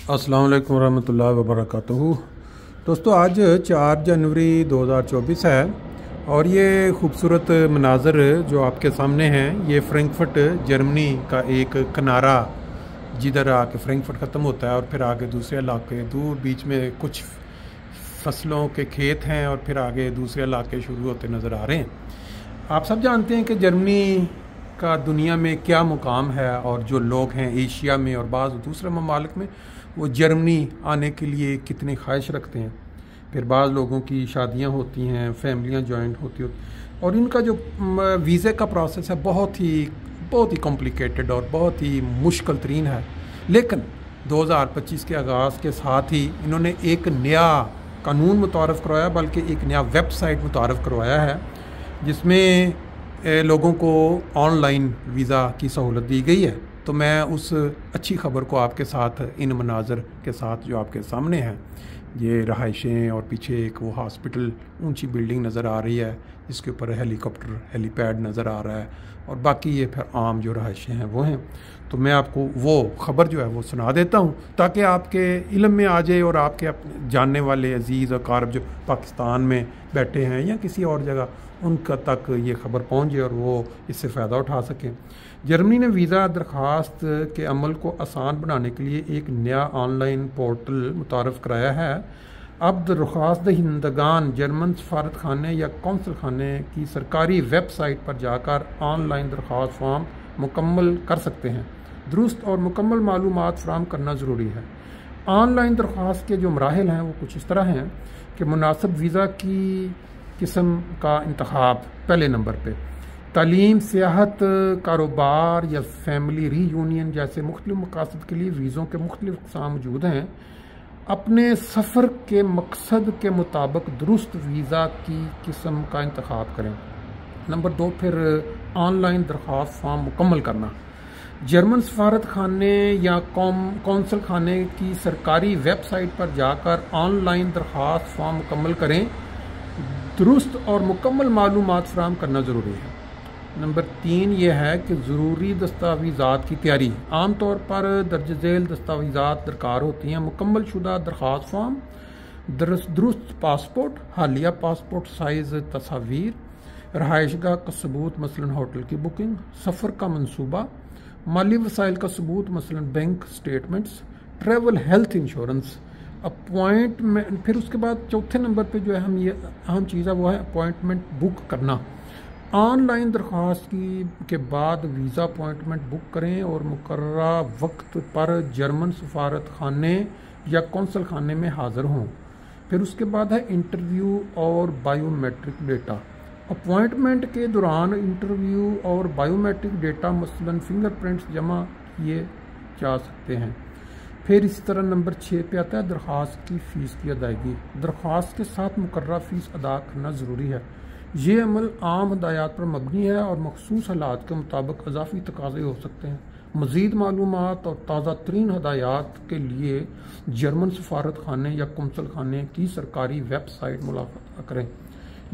अस्सलाम वालेकुम रहमतुल्लाहि व बरकातुहू। दोस्तों, आज 4 जनवरी 2024 है और ये खूबसूरत मनाज़र जो आपके सामने हैं ये फ्रैंकफर्ट जर्मनी का एक किनारा, जिधर आके फ्रैंकफर्ट ख़त्म होता है और फिर आगे दूसरे इलाके दूर बीच में कुछ फसलों के खेत हैं और फिर आगे दूसरे इलाके शुरू होते नज़र आ रहे हैं। आप सब जानते हैं कि जर्मनी का दुनिया में क्या मुकाम है और जो लोग हैं एशिया में और बाज़ दूसरे ममालिक में वो जर्मनी आने के लिए कितनी ख्वाहिश रखते हैं। फिर बाज़ लोगों की शादियां होती हैं, फैमिलियां जॉइंट होती और इनका जो वीज़े का प्रोसेस है बहुत ही कॉम्प्लिकेटेड और बहुत ही मुश्किल तरीन है। लेकिन 2025 के आगाज़ के साथ ही इन्होंने एक नया कानून मुतारफ़ करवाया, बल्कि एक नया वेबसाइट मुतारफ़ करवाया है जिसमें लोगों को ऑनलाइन वीज़ा की सहूलत दी गई है। तो मैं उस अच्छी ख़बर को आपके साथ इन मनाज़र के साथ जो आपके सामने हैं, ये रहायशें और पीछे एक वो हॉस्पिटल ऊंची बिल्डिंग नज़र आ रही है जिसके ऊपर हेलीपैड नज़र आ रहा है और बाकी ये फिर आम जो रहायशें हैं वो हैं। तो मैं आपको वो ख़बर जो है वो सुना देता हूँ ताकि आपके इल्म में आ जाए और आपके अपने जानने वाले अजीज़ और कारब जो पाकिस्तान में बैठे हैं या किसी और जगह उनका तक ये ख़बर पहुँच जाए और वो इससे फ़ायदा उठा सकें। जर्मनी ने वीज़ा दरख्वास्त के अमल को आसान बनाने के लिए एक नया ऑनलाइन पोर्टल मुतारफ़ कराया है। अब दरख्वास्त दहिंदगान जर्मन सफारत खाने या कौंसल खाने की सरकारी वेबसाइट पर जाकर ऑनलाइन दरख्वास्त फॉर्म मुकम्मल कर सकते हैं। दुरुस्त और मुकम्मल मालूमात फराहम करना ज़रूरी है। ऑनलाइन दरख्वास्त के जो मराहिल हैं वो कुछ इस तरह हैं कि मुनासिब वीज़ा की किस्म का इंतखाब पहले नंबर पे, तालीम, सियाहत, कारोबार या फैमिली रीयूनियन जैसे मुख्तलिफ मकासद के लिए वीज़ों के मुख्तलिफ अक़साम मौजूद हैं। अपने सफ़र के मकसद के मुताबिक दुरुस्त वीज़ा की किस्म का इंतखाब करें। नंबर 2, फिर ऑनलाइन दरख्वास्त फॉर्म मुकम्मल करना। जर्मन सफारत खाने या कौंसल खाने की सरकारी वेबसाइट पर जाकर ऑनलाइन दरख्वास्त फॉर्म मुकम्मल करें। दुरुस्त और मुकम्मल मालूमात फराहम करना ज़रूरी है। नंबर 3 ये है कि ज़रूरी दस्तावेज़ात की तैयारी। आम तौर पर दर्ज झेल दस्तावेज़ात दरकार होती हैं। मुकम्मल शुदा दरख्वास्त फॉर्म, दुरुस्त पासपोर्ट, हालिया पासपोर्ट साइज़ तस्वीर, रहायशगाह का सबूत मसलन होटल की बुकिंग, सफ़र का मनसूबा, माली वसाइल का सबूत मसलन bank statements, travel health insurance, appointment. फिर उसके बाद चौथे नंबर पे जो है अहम चीज़ है वो है अपॉइंटमेंट बुक करना। ऑनलाइन दरख्वास्त के बाद वीज़ा अपॉइंटमेंट बुक करें और मुकर्ररा वक्त पर जर्मन सफारत खाने या कौंसल खाने में हाज़िर हों। फिर उसके बाद है इंटरव्यू और बायोमेट्रिक डेटा। अपॉइंटमेंट के दौरान इंटरव्यू और बायोमेट्रिक डेटा मसलन फिंगरप्रिंट्स जमा किए जा सकते हैं। फिर इसी तरह नंबर 6 पे आता है दरख्वास्त की फ़ीस की अदायगी। दरख्वास्त के साथ मुकर्ररा फ़ीस अदा करना ज़रूरी है। ये अमल आम हदायत पर मबनी है और मखसूस हालात के मुताबिक इजाफी तकाज़े हो सकते हैं। मज़ीद मालूमात और ताज़ा तरीन हदायत के लिए जर्मन सफारत खाने या कौंसल खाने की सरकारी वेबसाइट मुलाकात करें।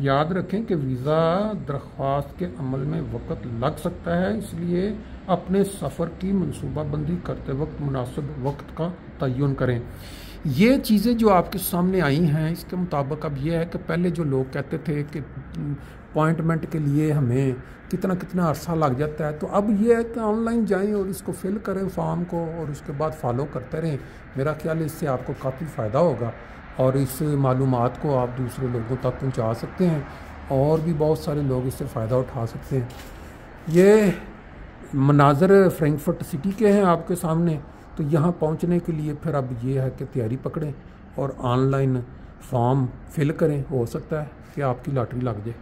याद रखें कि वीज़ा दरख्वास्त के अमल में वक्त लग सकता है, इसलिए अपने सफ़र की मनसूबाबंदी करते वक्त मुनासिब वक्त का तयन करें। ये चीज़ें जो आपके सामने आई हैं इसके मुताबिक अब ये है कि पहले जो लोग कहते थे कि अपॉइंटमेंट के लिए हमें कितना अरसा लग जाता है, तो अब ये है कि ऑनलाइन जाएं और इसको फिल करें फॉर्म को और उसके बाद फॉलो करते रहें। मेरा ख्याल है इससे आपको काफ़ी फ़ायदा होगा और इस मालूमात को आप दूसरे लोगों तक पहुंचा सकते हैं और भी बहुत सारे लोग इससे फ़ायदा उठा सकते हैं। ये मनाज़र फ्रैंकफर्ट सिटी के हैं आपके सामने। तो यहाँ पहुँचने के लिए फिर अब ये है कि तैयारी पकड़ें और ऑनलाइन फॉर्म फिल करें। हो सकता है कि आपकी लॉटरी लग जाए।